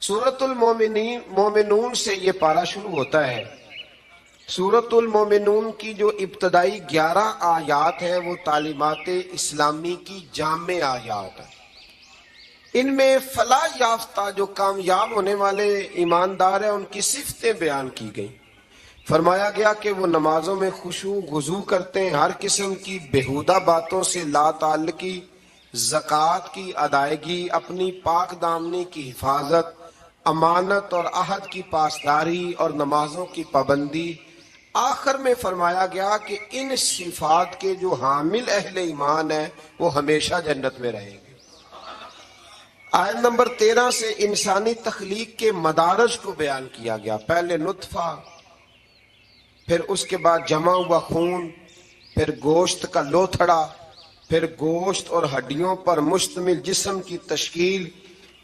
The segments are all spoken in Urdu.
سورۃ المومنون سے یہ پارہ شروع ہوتا ہے۔ سورۃ المومنون کی جو ابتدائی 11 آیات ہیں وہ تعلیمات اسلامی کی جامع آیات ہیں۔ ان میں فلاح یافتہ جو کامیاب ہونے والے ایماندار ہیں ان کی صفتیں بیان کی گئیں۔ فرمایا گیا کہ وہ نمازوں میں خشوع خضوع کرتے ہیں، ہر قسم کی بےہودہ باتوں سے لا تعلقی، زکوٰۃ کی ادائیگی، اپنی پاک دامنی کی حفاظت، امانت اور عہد کی پاسداری اور نمازوں کی پابندی۔ آخر میں فرمایا گیا کہ ان صفات کے جو حامل اہل ایمان ہیں وہ ہمیشہ جنت میں رہیں گے۔ آیت نمبر 13 سے انسانی تخلیق کے مدارج کو بیان کیا گیا۔ پہلے نطفہ، پھر اس کے بعد جمع ہوا خون، پھر گوشت کا لوتھڑا، پھر گوشت اور ہڈیوں پر مشتمل جسم کی تشکیل۔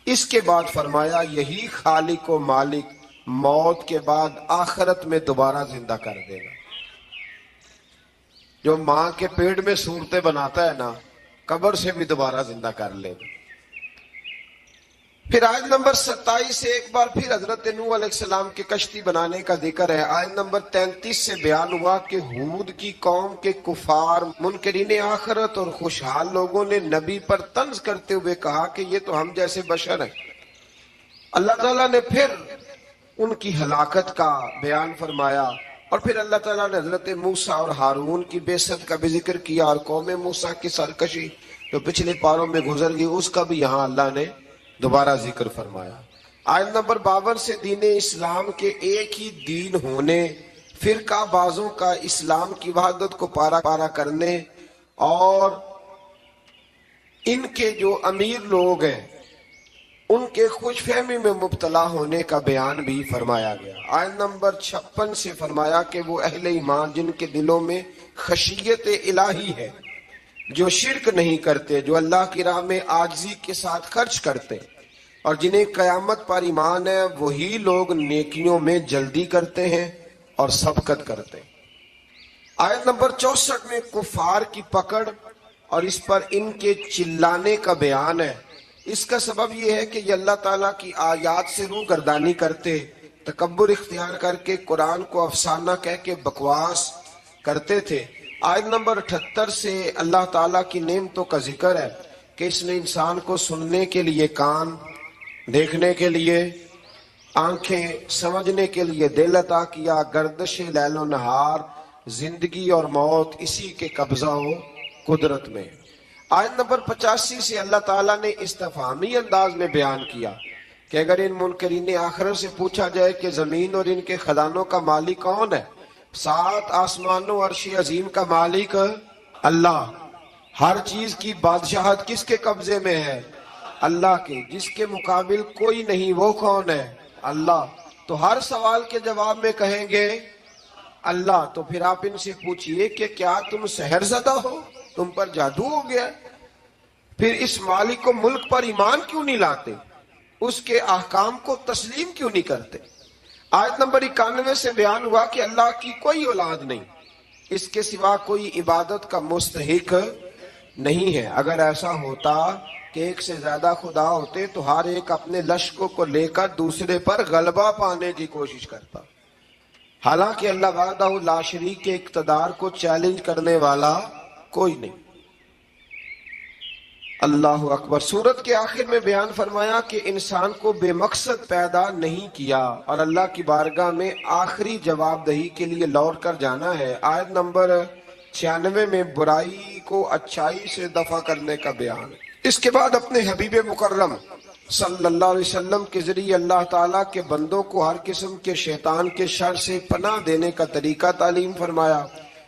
اس کے بعد فرمایا یہی خالق و مالک موت کے بعد آخرت میں دوبارہ زندہ کر دے گا۔ جو ماں کے پیٹ میں صورتیں بناتا ہے نا، قبر سے بھی دوبارہ زندہ کر لے گا۔ پھر آیت نمبر 27 سے ایک بار پھر حضرت نوح علیہ السلام کے کشتی بنانے کا ذکر ہے۔ آیت نمبر 33 سے بیان ہوا کہ ہود کی قوم کے کفار، منکرین آخرت اور خوشحال لوگوں نے نبی پر طنز کرتے ہوئے کہا کہ یہ تو ہم جیسے بشر ہیں۔ اللہ تعالیٰ نے پھر ان کی ہلاکت کا بیان فرمایا، اور پھر اللہ تعالیٰ نے حضرت موسیٰ اور ہارون کی بعثت کا بھی ذکر کیا، اور قوم موسیٰ کی سرکشی جو پچھلے پاروں میں گزر گئی اس کا بھی یہاں اللہ نے دوبارہ ذکر فرمایا۔ آیت نمبر 52 سے دین اسلام کے ایک ہی دین ہونے، فرقہ بازوں کا اسلام کی وحدت کو پارا پارا کرنے، اور ان کے جو امیر لوگ ہیں ان کے خوش فہمی میں مبتلا ہونے کا بیان بھی فرمایا گیا۔ آیت نمبر 56 سے فرمایا کہ وہ اہل ایمان جن کے دلوں میں خشیت الہی ہے، جو شرک نہیں کرتے، جو اللہ کی راہ میں عاجزی کے ساتھ خرچ کرتے، اور جنہیں قیامت پر ایمان ہے، وہی لوگ نیکیوں میں جلدی کرتے ہیں اور سبقت کرتے ہیں۔ آیت نمبر 64 میں کفار کی پکڑ اور اس پر ان کے چلانے کا بیان ہے۔ اس کا سبب یہ ہے کہ یہ اللہ تعالیٰ کی آیات سے روح گردانی کرتے، تکبر اختیار کر کے قرآن کو افسانہ کہہ کے بکواس کرتے تھے۔ آیت نمبر 78 سے اللہ تعالیٰ کی نعمتوں کا ذکر ہے کہ اس نے انسان کو سننے کے لیے کان، دیکھنے کے لیے آنکھیں، سمجھنے کے لیے دل عطا کیا۔ گردش لیل و نہار، زندگی اور موت اسی کے قبضہ و قدرت میں۔ آیت نمبر 85 سے اللہ تعالیٰ نے استفہامی انداز میں بیان کیا کہ اگر ان منکرین آخرت سے پوچھا جائے کہ زمین اور ان کے خزانوں کا مالک کون ہے، 7 آسمانوں عرش عظیم کا مالک اللہ، ہر چیز کی بادشاہت کس کے قبضے میں ہے؟ اللہ کے، جس کے مقابل کوئی نہیں، وہ کون ہے؟ اللہ۔ تو ہر سوال کے جواب میں کہیں گے اللہ۔ تو پھر آپ ان سے پوچھئے کہ کیا تم سحر زدہ ہو، تم پر جادو ہو گیا؟ پھر اس مالک و ملک پر ایمان کیوں نہیں لاتے؟ اس کے احکام کو تسلیم کیوں نہیں کرتے؟ آیت نمبر 91 سے بیان ہوا کہ اللہ کی کوئی اولاد نہیں، اس کے سوا کوئی عبادت کا مستحق نہیں ہے۔ اگر ایسا ہوتا کہ ایک سے زیادہ خدا ہوتے تو ہر ایک اپنے لشکروں کو لے کر دوسرے پر غلبہ پانے کی کوشش کرتا۔ حالانکہ اللہ وحدہ لا شریک کے اقتدار کو چیلنج کرنے والا کوئی نہیں۔ اللہ اکبر۔ سورت کے آخر میں بیان فرمایا کہ انسان کو بے مقصد پیدا نہیں کیا اور اللہ کی بارگاہ میں آخری جواب دہی کے لیے لوٹ کر جانا ہے۔ آیت نمبر 96 میں برائی کو اچھائی سے دفع کرنے کا بیان۔ اس کے بعد اپنے حبیب مکرم صلی اللہ علیہ وسلم کے ذریعے اللہ تعالیٰ کے بندوں کو ہر قسم کے شیطان کے شر سے پناہ دینے کا طریقہ تعلیم فرمایا۔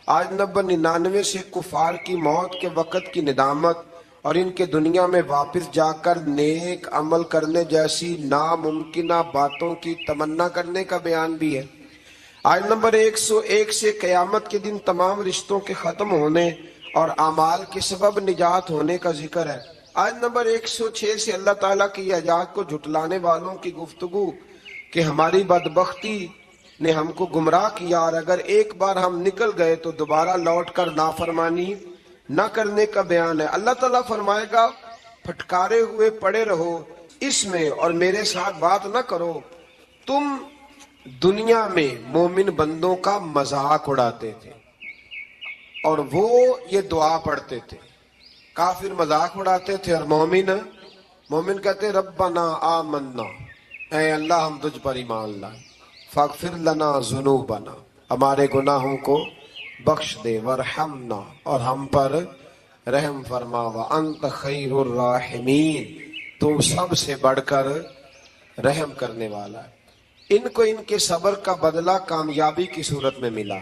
آیت نمبر 99 سے کفار کی موت کے وقت کی ندامت اور ان کے دنیا میں واپس جا کر نیک عمل کرنے جیسی ناممکنہ باتوں کی تمنا کرنے کا بیان بھی ہے۔ آیت نمبر 101 سے قیامت کے دن تمام رشتوں کے ختم ہونے اور اعمال کے سبب نجات ہونے کا ذکر ہے۔ آیت نمبر 106 سے اللہ تعالیٰ کی ایجاد کو جھٹلانے والوں کی گفتگو کہ ہماری بدبختی نے ہم کو گمراہ کیا، اور اگر ایک بار ہم نکل گئے تو دوبارہ لوٹ کر نافرمانی نہ کرنے کا بیان ہے۔ اللہ تعالیٰ فرمائے گا پھٹکارے ہوئے پڑے رہو، اس میں اور میرے ساتھ بات نہ کرو، تم دنیا میں مومن بندوں کا مذاق اڑاتے تھے اور وہ یہ دعا پڑھتے تھے۔ کافر مذاق اڑاتے تھے اور مومن کہتے ربنا آمنا، اے اللہ ہم تجھ پر ایمان لائے، فاغفر لنا ذنوبنا، ہمارے گناہوں کو بخش دے، ورحمنا، اور ہم پر رحم فرما، وانت خیر الراحمین، تو سب سے بڑھ کر رحم کرنے والا ہے۔ ان کو ان کے صبر کا بدلہ کامیابی کی صورت میں ملا۔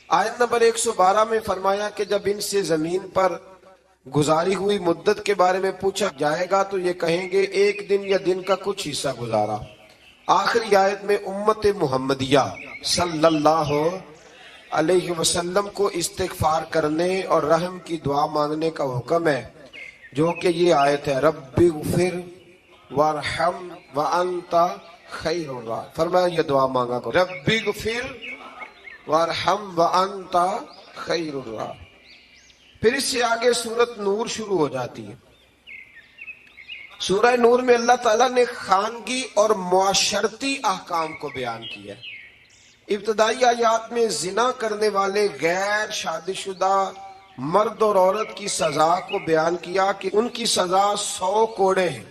آیت نمبر 112 میں فرمایا کہ جب ان سے زمین پر گزاری ہوئی مدت کے بارے میں پوچھا جائے گا تو یہ کہیں گے ایک دن یا دن کا کچھ حصہ گزارا۔ آخری آیت میں امت محمدیہ صلی اللہ علیہ وسلم کو استغفار کرنے اور رحم کی دعا مانگنے کا حکم ہے، جو کہ یہ آیت ہے رب اغفر وارحم وانت خیر الراحمین۔ فرمایا یہ دعا مانگا کرو، رب اغفر وارحم وانت خیر الراحمین۔ پھر اس سے آگے سورۃ نور شروع ہو جاتی ہے۔ سورہ نور میں اللہ تعالیٰ نے خانگی اور معاشرتی احکام کو بیان کیا ہے۔ ابتدائی آیات میں زنا کرنے والے غیر شادی شدہ مرد اور عورت کی سزا کو بیان کیا کہ ان کی سزا 100 کوڑے ہیں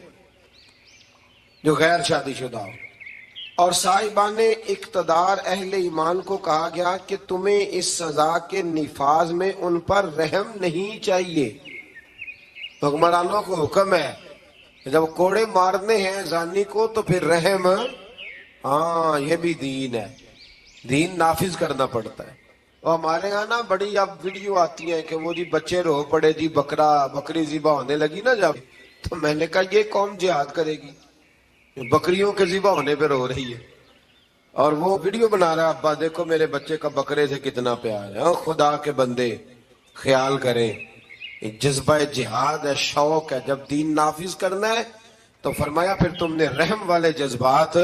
جو غیر شادی شدہ ہو، اور صاحبان اقتدار اہل ایمان کو کہا گیا کہ تمہیں اس سزا کے نفاذ میں ان پر رحم نہیں چاہیے۔ حکمرانوں کو حکم ہے جب کوڑے مارنے ہیں زانی کو تو پھر رحم، ہاں یہ بھی دین ہے، دین نافذ کرنا پڑتا ہے۔ اور ہمارے یہاں نا بڑی اب ویڈیو آتی ہیں کہ وہ جی بچے رو پڑے جی بکری ذبح ہونے لگی نا جب، تو میں نے کہا یہ قوم جہاد کرے گی، بکریوں کے ذبح ہونے پہ رو رہی ہے، اور وہ ویڈیو بنا رہا ہے ابا دیکھو میرے بچے کا بکرے سے کتنا پیار ہے۔ خدا کے بندے خیال کریں، جذبہ جہاد ہے، شوق ہے، جب دین نافذ کرنا ہے تو فرمایا پھر تم نے رحم والے جذبات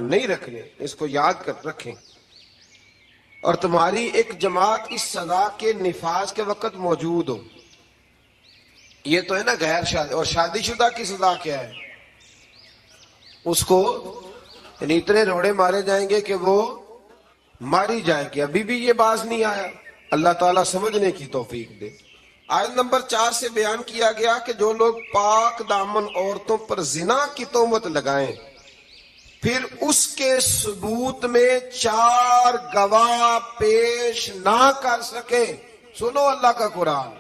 نہیں رکھنے، اس کو یاد کر رکھیں۔ اور تمہاری ایک جماعت اس سزا کے نفاذ کے وقت موجود ہو۔ یہ تو ہے نا غیر شادی، اور شادی شدہ کی سزا کیا ہے؟ اس کو یعنی اتنے روڑے مارے جائیں گے کہ وہ ماری جائے گی۔ ابھی بھی یہ باز نہیں آیا، اللہ تعالیٰ سمجھنے کی توفیق دے۔ آیت نمبر 4 سے بیان کیا گیا کہ جو لوگ پاک دامن عورتوں پر زنا کی تہمت لگائیں پھر اس کے ثبوت میں 4 گواہ پیش نہ کر سکیں، سنو اللہ کا قرآن،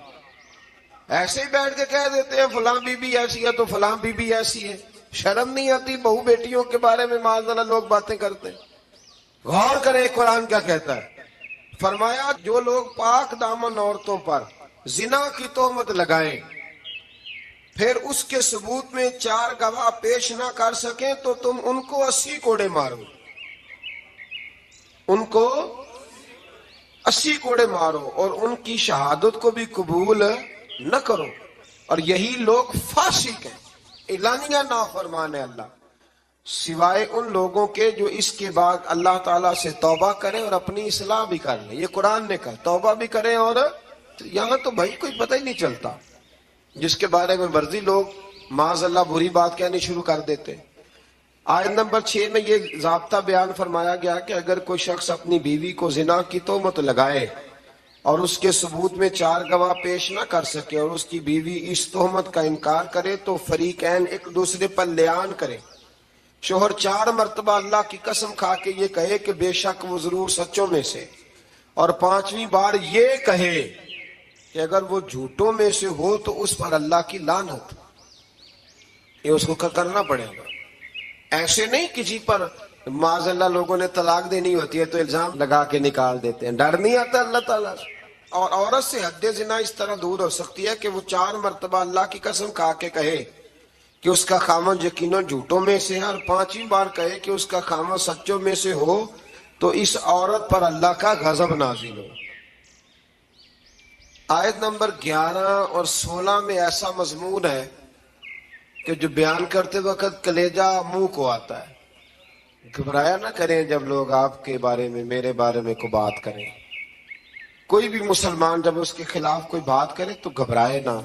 ایسے ہی بیٹھ کے کہہ دیتے ہیں فلاں بی بی ایسی ہے تو فلاں بی بی ایسی ہے، شرم نہیں آتی؟ بہو بیٹیوں کے بارے میں معاذ اللہ لوگ باتیں کرتے ہیں۔ غور کریں قرآن کیا کہتا ہے۔ فرمایا جو لوگ پاک دامن عورتوں پر زنا کی تہمت لگائیں پھر اس کے ثبوت میں 4 گواہ پیش نہ کر سکیں تو تم ان کو 80 کوڑے مارو، ان کو 80 کوڑے مارو، اور ان کی شہادت کو بھی قبول نہ کرو، اور یہی لوگ فاسق ہیں، اعلانیہ نافرمان ہے اللہ، سوائے ان لوگوں کے جو اس کے بعد اللہ تعالیٰ سے توبہ کریں اور اپنی اصلاح بھی کر لیں۔ یہ قرآن نے کہا توبہ بھی کریں، اور یہاں تو بھائی کوئی پتہ ہی نہیں چلتا، جس کے بارے میں مرضی لوگ معاذ اللہ بری بات کہنی شروع کر دیتے۔ آیت نمبر 6 میں یہ ضابطہ بیان فرمایا گیا کہ اگر کوئی شخص اپنی بیوی کو زنا کی تہمت لگائے اور اس کے ثبوت میں 4 گواہ پیش نہ کر سکے اور اس کی بیوی اس تہمت کا انکار کرے تو فریقین ایک دوسرے پر لیان کرے۔ شوہر 4 مرتبہ اللہ کی قسم کھا کے یہ کہے کہ بے شک وہ ضرور سچوں میں سے، اور 5ویں بار یہ کہے کہ اگر وہ جھوٹوں میں سے ہو تو اس پر اللہ کی لعنت، یہ اس کو کرنا پڑے گا۔ ایسے نہیں کسی پر معاذ اللہ لوگوں نے طلاق دینی ہوتی ہے تو الزام لگا کے نکال دیتے ہیں، ڈر نہیں آتا اللہ تعالیٰ سے۔ اور عورت سے حد زنا اس طرح دور ہو سکتی ہے کہ وہ 4 مرتبہ اللہ کی قسم کھا کے کہے کہ اس کا خامن یقیناً جھوٹوں میں سے ہے، اور 5ویں بار کہے کہ اس کا خامن سچوں میں سے ہو تو اس عورت پر اللہ کا غضب نازل ہو۔ آیت نمبر 11 اور 16 میں ایسا مضمون ہے کہ جو بیان کرتے وقت کلیجہ منہ کو آتا ہے۔ گھبرایا نہ کریں جب لوگ آپ کے بارے میں میرے بارے میں کوئی بات کریں، کوئی بھی مسلمان جب اس کے خلاف کوئی بات کرے تو گھبرائے نہ،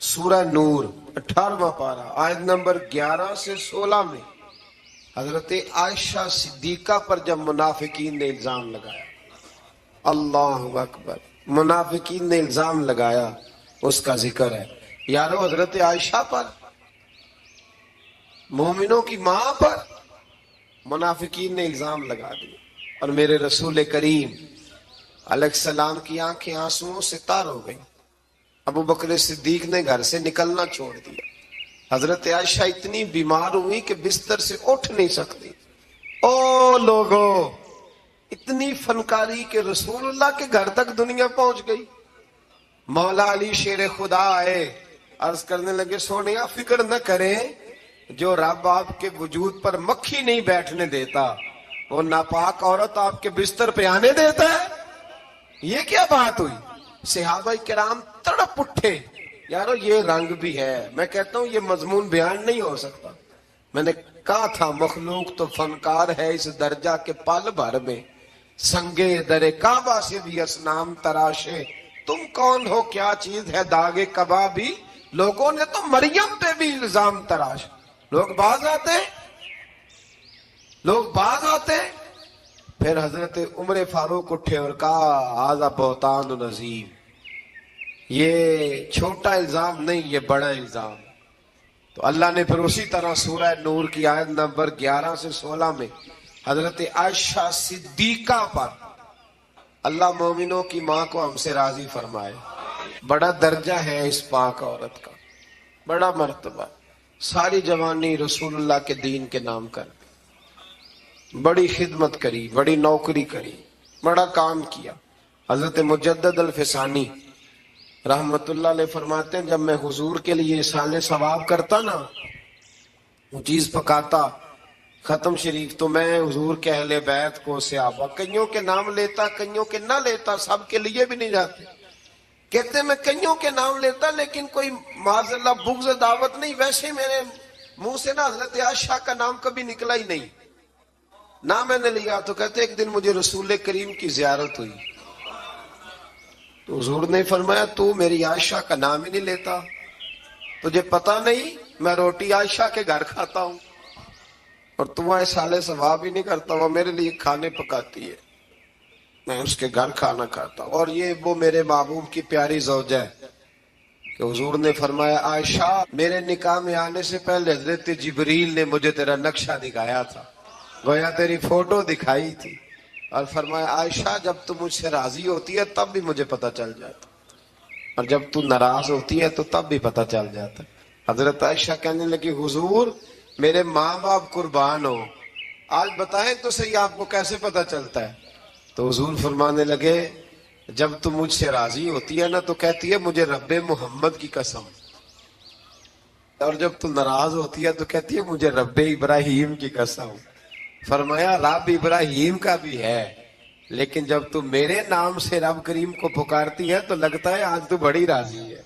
سورہ نور 18واں پارہ آیت نمبر 11 سے 16 میں حضرت عائشہ صدیقہ پر جب منافقین نے الزام لگایا، اللہ اکبر، منافقین نے الزام لگایا، اس کا ذکر ہے یارو حضرت عائشہ پر، مومنوں کی ماں پر منافقین نے الزام لگا دیا، اور میرے رسول کریم علیہ السلام کی آنکھیں آنسوؤں سے تار ہو گئی۔ ابو بکر صدیق نے گھر سے نکلنا چھوڑ دیا۔ حضرت عائشہ اتنی بیمار ہوئی کہ بستر سے اٹھ نہیں سکتی۔ او لوگو، اتنی فنکاری کہ رسول اللہ کے گھر تک دنیا پہنچ گئی۔ مولا علی شیر خدا آئے، عرض کرنے لگے سونیا فکر نہ کریں، جو رب آپ کے وجود پر مکھی نہیں بیٹھنے دیتا وہ ناپاک عورت آپ کے بستر پہ آنے دیتا ہے۔ یہ کیا بات ہوئی؟ صحابہ کرام تڑپ اٹھے، یارو یہ رنگ بھی ہے۔ میں کہتا ہوں یہ مضمون بیان نہیں ہو سکتا۔ میں نے کہا تھا مخلوق تو فنکار ہے اس درجہ کے پل بھر میں، سنگے در کعبہ سے بھی اصنام تراشے، تم کون ہو کیا چیز ہے داغے کبابی، لوگوں نے تو مریم پہ بھی الزام تراش۔ لوگ باز آتے۔ پھر حضرت عمر فاروق اٹھے اور کہا ھذا بہتان عظیم، یہ چھوٹا الزام نہیں، یہ بڑا الزام۔ تو اللہ نے پھر اسی طرح سورہ نور کی آیت نمبر 11 سے 16 میں حضرت عائشہ صدیقہ پر، اللہ مومنوں کی ماں کو ہم سے راضی فرمائے۔ بڑا درجہ ہے اس پاک عورت کا، بڑا مرتبہ، ساری جوانی رسول اللہ کے دین کے نام کر، بڑی خدمت کری، بڑی نوکری کری، بڑا کام کیا۔ حضرت مجدد الفسانی رحمت اللہ علیہ فرماتے ہیں جب میں حضور کے لیے احسان ثواب کرتا نا، وہ چیز پکاتا ختم شریف، تو میں حضور کے اہل بیت کو صحابہ کئیوں کے نام لیتا، کئیوں کے نہ لیتا، سب کے لیے بھی نہیں جاتے۔ کہتے میں کئیوں کے نام لیتا لیکن کوئی معاذ اللہ بغض دعوت نہیں، ویسے میرے منہ سے نا حضرت عائشہ کا نام کبھی نکلا ہی نہیں، نہ میں نے لیا۔ تو کہتے ایک دن مجھے رسول کریم کی زیارت ہوئی تو حضور نے فرمایا تو میری عائشہ کا نام ہی نہیں لیتا، تجھے پتا نہیں میں روٹی عائشہ کے گھر کھاتا ہوں، اور تو وہ احسان ثواب ہی نہیں کرتا، وہ میرے لیے کھانے پکاتی ہے، میں اس کے گھر کھانا کھاتا ہوں۔ اور یہ وہ میرے محبوب کی پیاری زوجہ ہے کہ حضور نے فرمایا عائشہ میرے نکاح میں آنے سے پہلے حضرت جبریل نے مجھے تیرا نقشہ دکھایا تھا، گویا تیری فوٹو دکھائی تھی، اور فرمایا عائشہ جب تو مجھ سے راضی ہوتی ہے تب بھی مجھے پتہ چل جاتا، اور جب تو ناراض ہوتی ہے تو تب بھی پتہ چل جاتا۔ حضرت عائشہ کہنے لگی حضور میرے ماں باپ قربان ہو، آج بتائیں تو صحیح آپ کو کیسے پتہ چلتا ہے؟ تو حضور فرمانے لگے جب تو مجھ سے راضی ہوتی ہے نا تو کہتی ہے مجھے رب محمد کی قسم، اور جب تو ناراض ہوتی ہے تو کہتی ہے مجھے رب ابراہیم کی قسم۔ فرمایا رب ابراہیم کا بھی ہے، لیکن جب تو میرے نام سے رب کریم کو پکارتی ہے تو لگتا ہے آج تو بڑی راضی ہے۔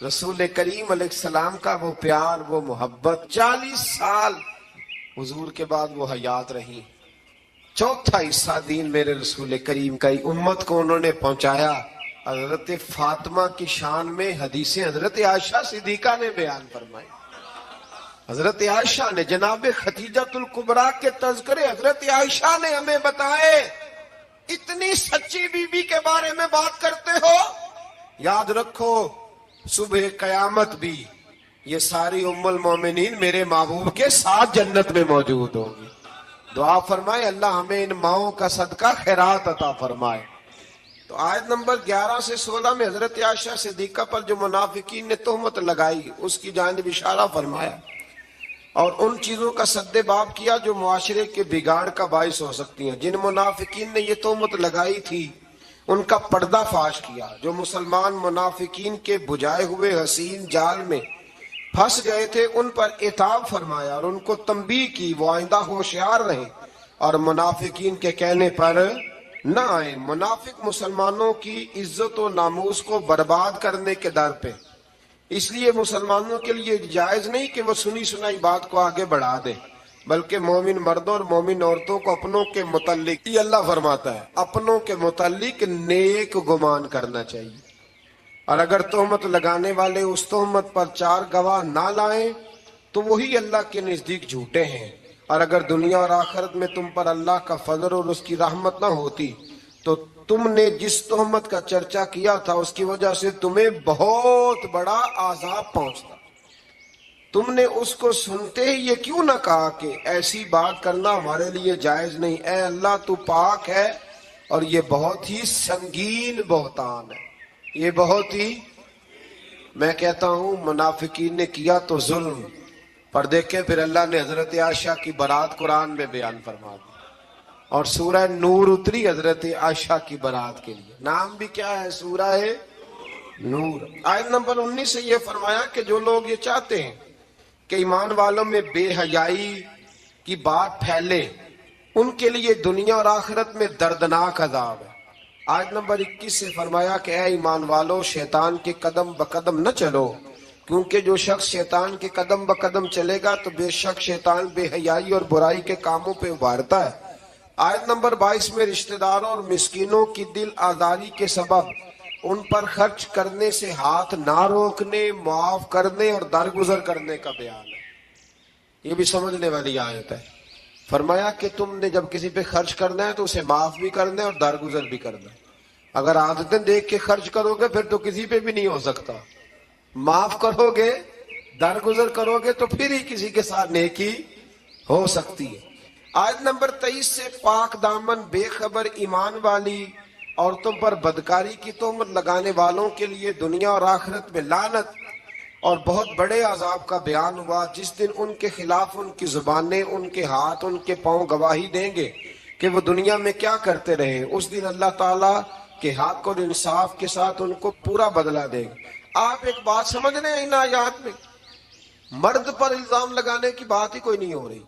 رسول کریم علیہ السلام کا وہ پیار، وہ محبت، 40 سال حضور کے بعد وہ حیات رہی، چوتھا حصہ دین میرے رسول کریم کا ہی امت کو انہوں نے پہنچایا۔ حضرت فاطمہ کی شان میں حدیثیں حضرت عائشہ صدیقہ نے بیان فرمائی۔ حضرت عائشہ نے جناب خدیجۃ الکبریٰ کے تذکرے حضرت عائشہ نے ہمیں بتائے۔ اتنی سچی بی بی کے بارے میں بات کرتے ہو، یاد رکھو صبح قیامت بھی یہ ساری ام المومنین میرے محبوب کے ساتھ جنت میں موجود ہوگی۔ دعا فرمائے اللہ ہمیں ان ماؤں کا صدقہ خیرات عطا فرمائے۔ تو آیت نمبر 11 سے 16 میں حضرت عائشہ صدیقہ پر جو منافقین نے تہمت لگائی اس کی جانب اشارہ فرمایا، اور ان چیزوں کا سد باب کیا جو معاشرے کے بگاڑ کا باعث ہو سکتی ہیں۔ جن منافقین نے یہ تہمت لگائی تھی ان کا پردہ فاش کیا، جو مسلمان منافقین کے بجھائے ہوئے حسین جال میں پھنس گئے تھے ان پر عتاب فرمایا اور ان کو تنبیہ کی وہ آئندہ ہوشیار رہیں اور منافقین کے کہنے پر نہ آئیں۔ منافق مسلمانوں کی عزت و ناموس کو برباد کرنے کے در پہ، اس لیے مسلمانوں کے لیے جائز نہیں کہ وہ سنی سنائی بات کو آگے بڑھا دے، بلکہ مومن مردوں اور مومن عورتوں کو اپنوں کے متعلق، یہ اللہ فرماتا ہے، اپنوں کے متعلق نیک گمان کرنا چاہیے۔ اور اگر تہمت لگانے والے اس تہمت پر 4 گواہ نہ لائیں تو وہی اللہ کے نزدیک جھوٹے ہیں، اور اگر دنیا اور آخرت میں تم پر اللہ کا فضل اور اس کی رحمت نہ ہوتی تو تم نے جس تہمت کا چرچا کیا تھا اس کی وجہ سے تمہیں بہت بڑا عذاب پہنچتا۔ تم نے اس کو سنتے ہی یہ کیوں نہ کہا کہ ایسی بات کرنا ہمارے لیے جائز نہیں؟ اے اللہ تو پاک ہے، اور یہ بہت ہی سنگین بہتان ہے، یہ بہت ہی، میں کہتا ہوں منافقین نے کیا تو ظلم، پر دیکھیں پھر اللہ نے حضرت عائشہ کی برات قرآن میں بیان فرما دی، اور سورہ نور اتری حضرت عائشہ کی برات کے لیے۔ نام بھی کیا ہے؟ سورہ نور۔ آیت نمبر 19 سے یہ فرمایا کہ جو لوگ یہ چاہتے ہیں کہ ایمان والوں میں بے حیائی کی بات پھیلے، ان کے لیے دنیا اور آخرت میں دردناک عذاب ہے۔ آیت نمبر 21 سے فرمایا کہ اے ایمان والو، شیطان کے قدم بقدم نہ چلو، کیونکہ جو شخص شیطان کے قدم بقدم چلے گا تو بے شک شیطان بے حیائی اور برائی کے کاموں پہ ابھارتا ہے۔ آیت نمبر 22 میں رشتہ داروں اور مسکینوں کی دل آزاری کے سبب ان پر خرچ کرنے سے ہاتھ نہ روکنے، معاف کرنے اور درگزر کرنے کا بیان ہے۔ یہ بھی سمجھنے والی آیت ہے۔ فرمایا کہ تم نے جب کسی پہ خرچ کرنا ہے تو اسے معاف بھی کرنا ہے اور درگزر بھی کرنا ہے۔ اگر عادتیں دیکھ کے خرچ کرو گے پھر تو کسی پہ بھی نہیں ہو سکتا، معاف کرو گے، درگزر کرو گے تو پھر ہی کسی کے ساتھ نیکی ہو سکتی ہے۔ آیت نمبر 23 سے پاک دامن بے خبر ایمان والی عورتوں پر بدکاری کی تہمت لگانے والوں کے لیے دنیا اور آخرت میں لعنت اور بہت بڑے عذاب کا بیان ہوا، جس دن ان کے خلاف ان کی زبانیں، ان کے ہاتھ، ان کے پاؤں گواہی دیں گے کہ وہ دنیا میں کیا کرتے رہے۔ اس دن اللہ تعالیٰ کے حق اور انصاف کے ساتھ ان کو پورا بدلہ دے گا۔ آپ ایک بات سمجھ رہے ہیں ان آیات میں، مرد پر الزام لگانے کی بات ہی کوئی نہیں ہو رہی۔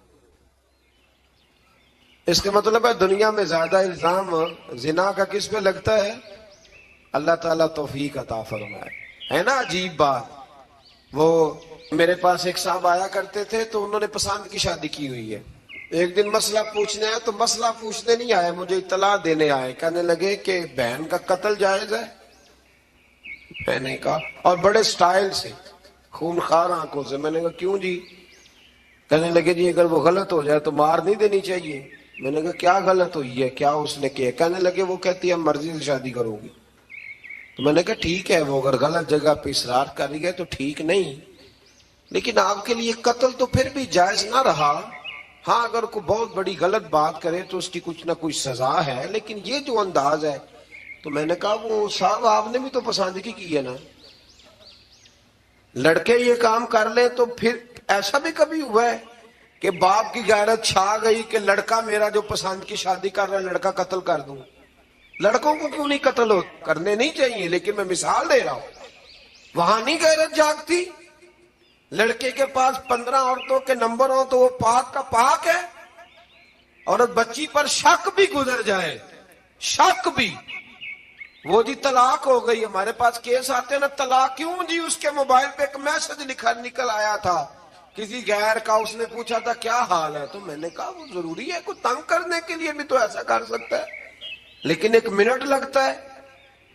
اس کا مطلب ہے دنیا میں زیادہ الزام زنا کا کس پہ لگتا ہے؟ اللہ تعالیٰ توفیق عطا فرمائے۔ ہے نا عجیب بات؟ وہ میرے پاس ایک صاحب آیا کرتے تھے تو انہوں نے پسند کی شادی کی ہوئی ہے۔ ایک دن مسئلہ پوچھنے آئے تو مسئلہ پوچھنے نہیں آئے، مجھے اطلاع دینے آئے، کہنے لگے کہ بہن کا قتل جائز ہے؟ میں نے کہا، اور بڑے سٹائل سے، خونخوار آنکھوں سے۔ میں نے کہا کیوں جی؟ کہنے لگے جی اگر وہ غلط ہو جائے تو مار نہیں دینی چاہیے۔ میں نے کہا کیا غلط ہوئی ہے، کیا اس نے کیا؟ کہنے لگے وہ کہتی ہے مرضی سے شادی کروں گی۔ تو میں نے کہا ٹھیک ہے، وہ اگر غلط جگہ پہ اصرار کر رہی ہے تو ٹھیک نہیں، لیکن آپ کے لیے قتل تو پھر بھی جائز نہ رہا۔ ہاں اگر کوئی بہت بڑی غلط بات کرے تو اس کی کچھ نہ کچھ سزا ہے، لیکن یہ جو انداز ہے، تو میں نے کہا وہ صاحب آپ نے بھی تو پسندگی کی ہے نا، لڑکے یہ کام کر لیں تو پھر ایسا بھی کبھی ہوا ہے کہ باپ کی غیرت چھا گئی کہ لڑکا میرا جو پسند کی شادی کر رہا ہے لڑکا قتل کر دوں؟ لڑکوں کو کیوں نہیں قتل کرنے نہیں چاہیے، لیکن میں مثال دے رہا ہوں، وہاں نہیں غیرت جاگتی؟ لڑکے کے پاس 15 عورتوں کے نمبر ہو تو وہ پاک کا پاک ہے، اور بچی پر شک بھی گزر جائے، شک بھی، وہ جی طلاق ہو گئی، ہمارے پاس کیس آتے ہیں نا، طلاق کیوں جی؟ اس کے موبائل پہ ایک میسج نکل آیا تھا کسی غیر کا، اس نے پوچھا تھا کیا حال ہے، تو میں نے کہا وہ ضروری ہے، کوئی تنگ کرنے کے لیے بھی تو ایسا کر سکتا ہے، لیکن 1 منٹ لگتا ہے۔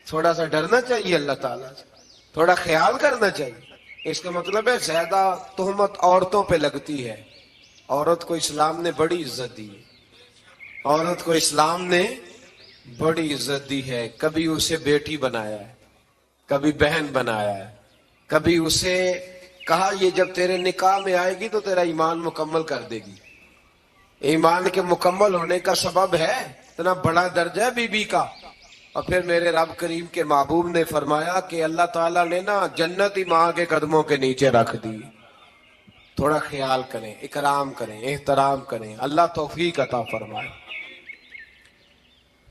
تھوڑا سا ڈرنا چاہیے اللہ تعالیٰ سے، تھوڑا خیال کرنا چاہیے۔ اس کا مطلب ہے زیادہ تہمت عورتوں پہ لگتی ہے۔ عورت کو اسلام نے بڑی عزت دی ہے، عورت کو اسلام نے بڑی عزت دی ہے، کبھی اسے بیٹی بنایا ہے، کبھی بہن بنایا ہے، کبھی اسے کہا یہ جب تیرے نکاح میں آئے گی تو تیرا ایمان مکمل کر دے گی۔ ایمان کے مکمل ہونے کا سبب ہے، اتنا بڑا درجہ ہے بی بی کا۔ اور پھر میرے رب کریم کے محبوب نے فرمایا کہ اللہ تعالیٰ نے نا جنت ہی ماں کے قدموں کے نیچے رکھ دی۔ تھوڑا خیال کریں، اکرام کریں، احترام کریں، اللہ توفیق عطا فرمائے۔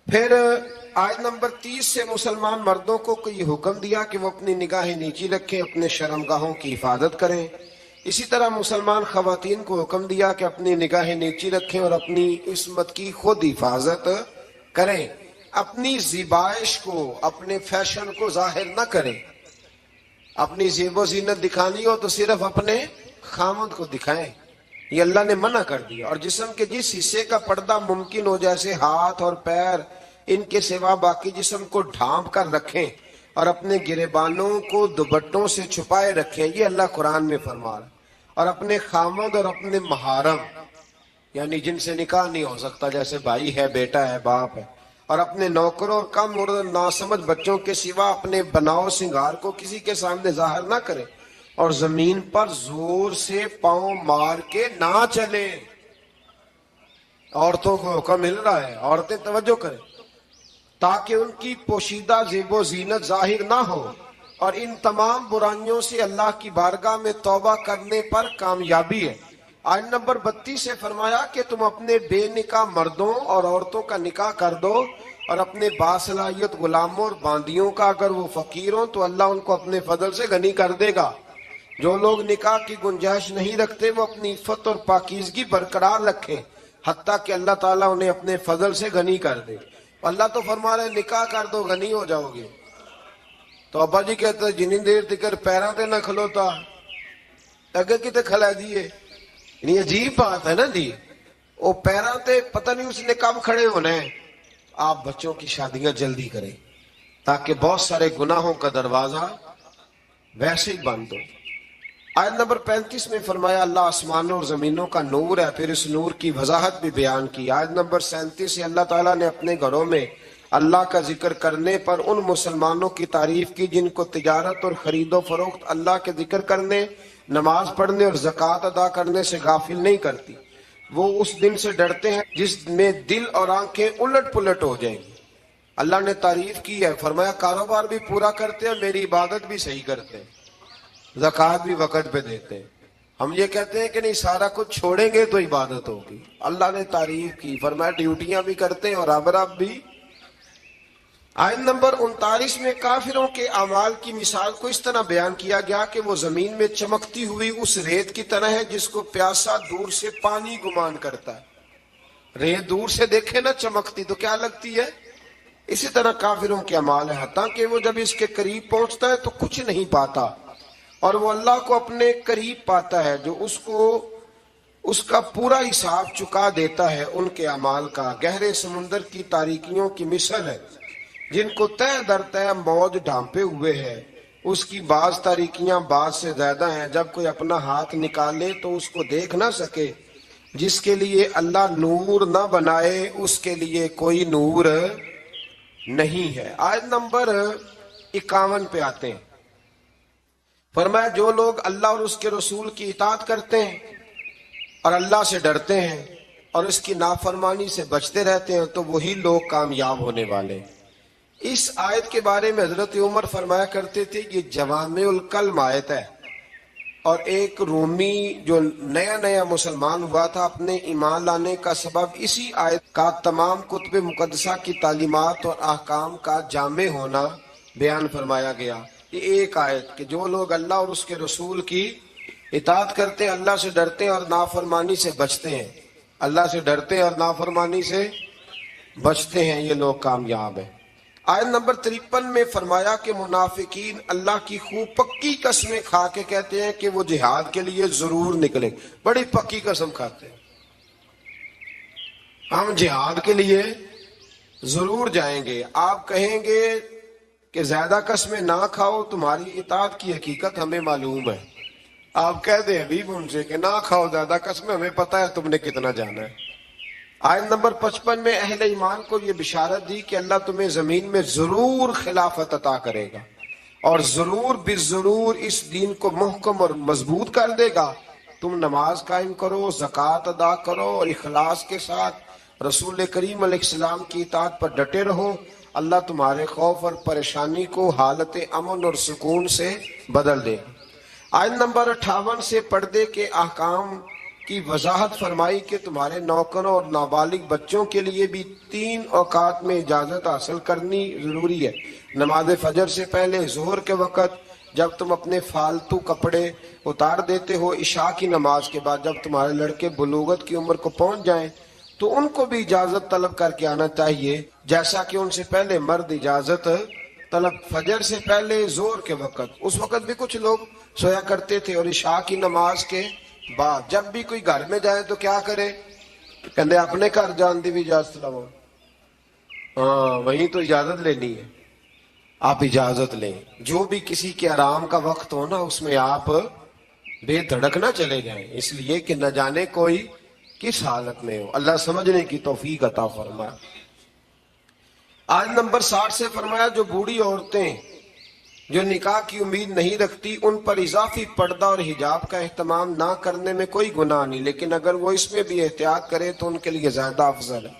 پھر آیت نمبر 30 سے مسلمان مردوں کو یہ حکم دیا کہ وہ اپنی نگاہیں نیچی رکھیں، اپنے شرمگاہوں کی حفاظت کریں۔ اسی طرح مسلمان خواتین کو حکم دیا کہ اپنی نگاہیں نیچی رکھیں اور اپنی عصمت کی خود حفاظت کریں، اپنی زیبائش کو، اپنے فیشن کو ظاہر نہ کریں۔ اپنی زیب و زینت دکھانی ہو تو صرف اپنے خامد کو دکھائیں، یہ اللہ نے منع کر دیا۔ اور جسم کے جس حصے کا پردہ ممکن ہو، جیسے ہاتھ اور پیر، ان کے سوا باقی جسم کو ڈھانپ کر رکھیں، اور اپنے گریبانوں کو دوپٹوں سے چھپائے رکھیں، یہ اللہ قرآن میں فرما رہا ہے۔ اور اپنے خامد اور اپنے محارم یعنی جن سے نکاح نہیں ہو سکتا، جیسے بھائی ہے، بیٹا ہے، باپ ہے، اور اپنے نوکروں اور کم اور ناسمجھ بچوں کے سوا اپنے بناؤ سنگار کو کسی کے سامنے ظاہر نہ کرے، اور زمین پر زور سے پاؤں مار کے نہ چلے۔ عورتوں کو حکم مل رہا ہے، عورتیں توجہ کریں، تاکہ ان کی پوشیدہ زیب و زینت ظاہر نہ ہو، اور ان تمام برائیوں سے اللہ کی بارگاہ میں توبہ کرنے پر کامیابی ہے۔ آیت نمبر 32 سے فرمایا کہ تم اپنے بے نکاح مردوں اور عورتوں کا نکاح کر دو، اور اپنے باصلاحیت غلاموں اور باندیوں کا، اگر وہ فقیر ہوں تو اللہ ان کو اپنے فضل سے غنی کر دے گا۔ جو لوگ نکاح کی گنجائش نہیں رکھتے وہ اپنی عفت اور پاکیزگی برقرار رکھیں، حتیٰ کہ اللہ تعالیٰ انہیں اپنے فضل سے غنی کر دے۔ اللہ تو فرما رہے نکاح کر دو غنی ہو جاؤ گے، تو ابا جی کہتے ہیں جنی دیر تکر پیراں تے نہ کھلوتا اگے کتے کھلا دیے۔ یعنی عجیب بات ہے نا جی، وہ پیراں تے پتہ نہیں اس نے کب کھڑے ہونا ہے۔ آپ بچوں کی شادیاں جلدی کریں تاکہ بہت سارے گناہوں کا دروازہ ویسے ہی بند ہو۔ آیت نمبر 35 میں فرمایا اللہ آسمانوں اور زمینوں کا نور ہے، پھر اس نور کی وضاحت بھی بیان کی۔ آیت نمبر 37 سے اللہ تعالیٰ نے اپنے گھروں میں اللہ کا ذکر کرنے پر ان مسلمانوں کی تعریف کی جن کو تجارت اور خرید و فروخت اللہ کے ذکر کرنے، نماز پڑھنے اور زکوٰۃ ادا کرنے سے غافل نہیں کرتی۔ وہ اس دن سے ڈرتے ہیں جس میں دل اور آنکھیں الٹ پلٹ ہو جائیں گی۔ اللہ نے تعریف کی ہے، فرمایا کاروبار بھی پورا کرتے ہیں، میری عبادت بھی صحیح کرتے ہیں، زکوٰۃ بھی وقت پہ دیتے ہیں۔ ہم یہ کہتے ہیں کہ نہیں سارا کچھ چھوڑیں گے تو عبادت ہوگی۔ اللہ نے تعریف کی، فرمایا ڈیوٹیاں بھی کرتے ہیں اور اب بھی۔ آیت نمبر 39 میں کافروں کے اعمال کی مثال کو اس طرح بیان کیا گیا کہ وہ زمین میں چمکتی ہوئی اس ریت کی طرح ہے جس کو پیاسا دور سے پانی گمان کرتا ہے۔ ریت دور سے دیکھے نا چمکتی تو کیا لگتی ہے؟ اسی طرح کافروں کے اعمال ہے، حتیٰ کہ وہ جب اس کے قریب پہنچتا ہے تو کچھ نہیں پاتا، اور وہ اللہ کو اپنے قریب پاتا ہے جو اس کا پورا حساب چکا دیتا ہے۔ ان کے اعمال کا گہرے سمندر کی تاریکیوں کی مثل ہے جن کو تہ در تہ موج ڈھانپے ہوئے ہے۔ اس کی بعض تاریکیاں بعض سے زیادہ ہیں، جب کوئی اپنا ہاتھ نکالے تو اس کو دیکھ نہ سکے۔ جس کے لیے اللہ نور نہ بنائے اس کے لیے کوئی نور نہیں ہے۔ آیت نمبر 51 پہ آتے ہیں، فرمایا جو لوگ اللہ اور اس کے رسول کی اطاعت کرتے ہیں اور اللہ سے ڈرتے ہیں اور اس کی نافرمانی سے بچتے رہتے ہیں تو وہی لوگ کامیاب ہونے والے۔ اس آیت کے بارے میں حضرت عمر فرمایا کرتے تھے یہ جوامع الکلم آیت ہے، اور ایک رومی جو نیا مسلمان ہوا تھا اپنے ایمان لانے کا سبب اسی آیت کا تمام کتب مقدسہ کی تعلیمات اور احکام کا جامع ہونا بیان فرمایا گیا۔ یہ ایک آیت کہ جو لوگ اللہ اور اس کے رسول کی اطاعت کرتے ہیں، اللہ سے ڈرتے ہیں اور نافرمانی سے بچتے ہیں، اللہ سے ڈرتے ہیں اور نافرمانی سے بچتے ہیں، یہ لوگ کامیاب ہیں۔ آیت نمبر 53 میں فرمایا کہ منافقین اللہ کی خوب پکی قسمیں کھا کے کہتے ہیں کہ وہ جہاد کے لیے ضرور نکلیں، بڑی پکی قسم کھاتے ہیں، ہم جہاد کے لیے ضرور جائیں گے۔ آپ کہیں گے کہ زیادہ قسمیں نہ کھاؤ، تمہاری اطاعت کی حقیقت ہمیں معلوم ہے۔ آپ کہہ دیں حبیب ان سے کہ نہ کھاؤ زیادہ قسمیں، ہمیں پتہ ہے تم نے کتنا جانا ہے۔ آیت نمبر 55 میں اہل ایمان کو یہ بشارت دی کہ اللہ تمہیں زمین میں ضرور خلافت عطا کرے گا اور ضرور بالضرور اس دین کو محکم اور مضبوط کر دے گا۔ تم نماز قائم کرو، زکوٰۃ ادا کرو اور اخلاص کے ساتھ رسول کریم علیہ السلام کی اطاعت پر ڈٹے رہو، اللہ تمہارے خوف اور پریشانی کو حالت امن اور سکون سے بدل دے۔ آیت نمبر 58 سے پردے کے احکام کی وضاحت فرمائی کہ تمہارے نوکروں اور نابالغ بچوں کے لیے بھی 3 اوقات میں اجازت حاصل کرنی ضروری ہے۔ نماز فجر سے پہلے، ظہر کے وقت جب تم اپنے فالتو کپڑے اتار دیتے ہو، عشاء کی نماز کے بعد جب تمہارے لڑکے بلوغت کی عمر کو پہنچ جائیں تو ان کو بھی اجازت طلب کر کے آنا چاہیے جیسا کہ ان سے پہلے مرد اجازت طلب۔ فجر سے پہلے، ظہر کے وقت، اس وقت بھی کچھ لوگ سویا کرتے تھے، اور عشاء کی نماز کے بعد جب بھی کوئی گھر میں جائے تو کیا کرے؟ کہندے اپنے گھر جان دی بھی اجازت لو، ہاں وہیں تو اجازت لینی ہے۔ آپ اجازت لیں. جو بھی کسی کے آرام کا وقت ہو نا اس میں آپ بے دھڑک نہ چلے جائیں، اس لیے کہ نہ جانے کوئی کس حالت میں ہو. اللہ سمجھنے کی توفیق عطا فرمائے. آج نمبر 60 سے فرمایا جو بوڑھی عورتیں جو نکاح کی امید نہیں رکھتی ان پر اضافی پردہ اور حجاب کا اہتمام نہ کرنے میں کوئی گناہ نہیں، لیکن اگر وہ اس میں بھی احتیاط کرے تو ان کے لیے زیادہ افضل ہے.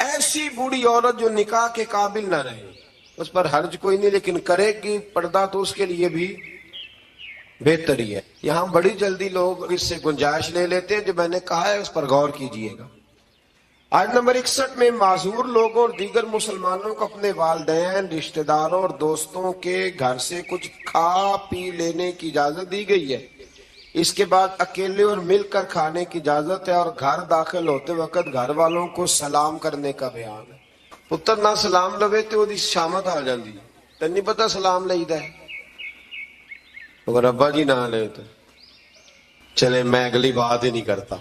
ایسی بوڑھی عورت جو نکاح کے قابل نہ رہے اس پر حرج کوئی نہیں، لیکن کرے گی پردہ تو اس کے لیے بھی بہتر ہی ہے. یہاں بڑی جلدی لوگ اس سے گنجائش لے لیتے ہیں، جو میں نے کہا ہے اس پر غور کیجئے گا. آج نمبر 61 میں معذور لوگوں اور دیگر مسلمانوں کو اپنے والدین، رشتہ داروں اور دوستوں کے گھر سے کچھ کھا پی لینے کی اجازت دی گئی ہے. اس کے بعد اکیلے اور مل کر کھانے کی اجازت ہے، اور گھر داخل ہوتے وقت گھر والوں کو سلام کرنے کا بیان ہے. پتر نہ سلام لوے تو وہ شامت آ جاندی تو نہیں پتا سلام لئیدا ہے. اگر ابا جی نہ لے تو چلے میں اگلی بات ہی نہیں کرتا،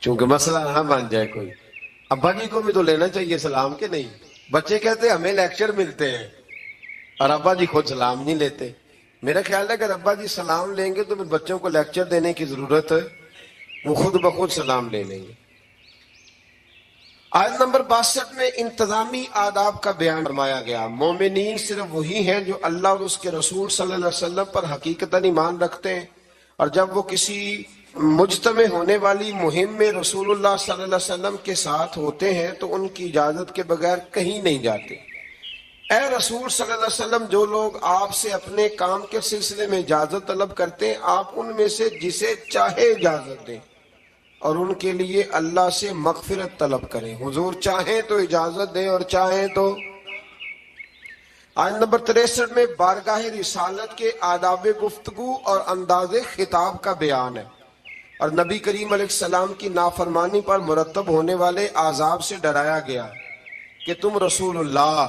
چونکہ مسئلہ نہ بن جائے کوئی. ابا جی کو بھی تو لینا چاہیے سلام کے نہیں. بچے کہتے ہیں ہمیں لیکچر ملتے ہیں اور ابا جی خود سلام نہیں لیتے. میرا خیال ہے اگر ابا جی سلام لیں گے تو پھر بچوں کو لیکچر دینے کی ضرورت ہے، وہ خود بخود سلام لے لیں گے. آیت نمبر 62 میں انتظامی آداب کا بیان فرمایا گیا. مومنین صرف وہی ہیں جو اللہ اور اس کے رسول صلی اللہ علیہ وسلم پر حقیقتاً ایمان رکھتے ہیں، اور جب وہ کسی مجتمع ہونے والی مہم میں رسول اللہ صلی اللہ علیہ وسلم کے ساتھ ہوتے ہیں تو ان کی اجازت کے بغیر کہیں نہیں جاتے. اے رسول صلی اللہ علیہ وسلم، جو لوگ آپ سے اپنے کام کے سلسلے میں اجازت طلب کرتے ہیں آپ ان میں سے جسے چاہے اجازت دیں اور ان کے لیے اللہ سے مغفرت طلب کریں. حضور چاہیں تو اجازت دیں اور چاہیں تو. آیت نمبر 63 میں بارگاہ رسالت کے آداب گفتگو اور انداز خطاب کا بیان ہے، اور نبی کریم علیہ السلام کی نافرمانی پر مرتب ہونے والے عذاب سے ڈرایا گیا کہ تم رسول اللہ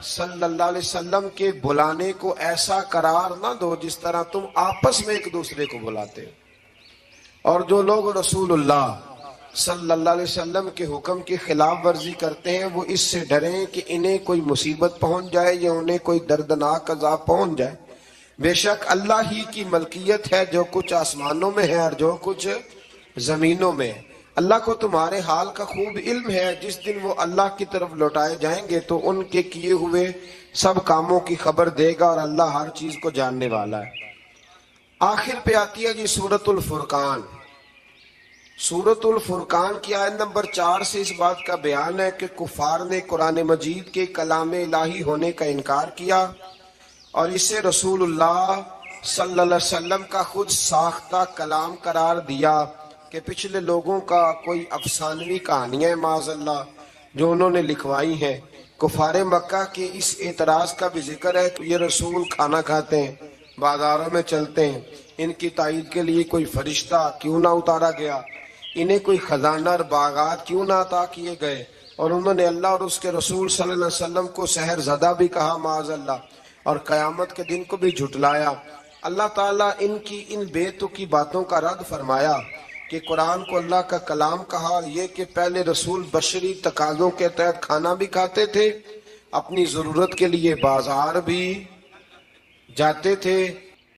صلی اللہ علیہ وسلم کے بلانے کو ایسا قرار نہ دو جس طرح تم آپس میں ایک دوسرے کو بلاتے ہو. اور جو لوگ رسول اللہ صلی اللہ علیہ وسلم کے حکم کی خلاف ورزی کرتے ہیں وہ اس سے ڈریں کہ انہیں کوئی مصیبت پہنچ جائے یا انہیں کوئی دردناک عذاب پہنچ جائے. بے شک اللہ ہی کی ملکیت ہے جو کچھ آسمانوں میں ہے اور جو کچھ زمینوں میں ہے. اللہ کو تمہارے حال کا خوب علم ہے. جس دن وہ اللہ کی طرف لوٹائے جائیں گے تو ان کے کیے ہوئے سب کاموں کی خبر دے گا، اور اللہ ہر چیز کو جاننے والا ہے. آخر پہ آتی ہے جی سورۃ الفرقان. سورۃ الفرقان کی آیت نمبر 4 سے اس بات کا بیان ہے کہ کفار نے قرآن مجید کے کلام الہی ہونے کا انکار کیا اور اسے رسول اللہ صلی اللہ علیہ وسلم کا خود ساختہ کلام قرار دیا کہ پچھلے لوگوں کا کوئی افسانوی کہانیاں معاذ اللہ جو انہوں نے لکھوائی ہیں. کفار مکہ کے اس اعتراض کا بھی ذکر ہے کہ یہ رسول کھانا کھاتے ہیں، بازاروں میں چلتے ہیں، ان کی تائید کے لیے کوئی فرشتہ کیوں نہ اتارا گیا، انہیں کوئی خزانہ اور باغات کیوں نہ عطا کیے گئے، اور انہوں نے اللہ اور اس کے رسول صلی اللہ علیہ وسلم کو سحر زدہ بھی کہا معاذ اللہ، اور قیامت کے دن کو بھی جھٹلایا. اللہ تعالیٰ ان کی ان بے تکی باتوں کا رد فرمایا کہ قرآن کو اللہ کا کلام کہا. یہ کہ پہلے رسول بشری تقاضوں کے تحت کھانا بھی کھاتے تھے، اپنی ضرورت کے لیے بازار بھی جاتے تھے،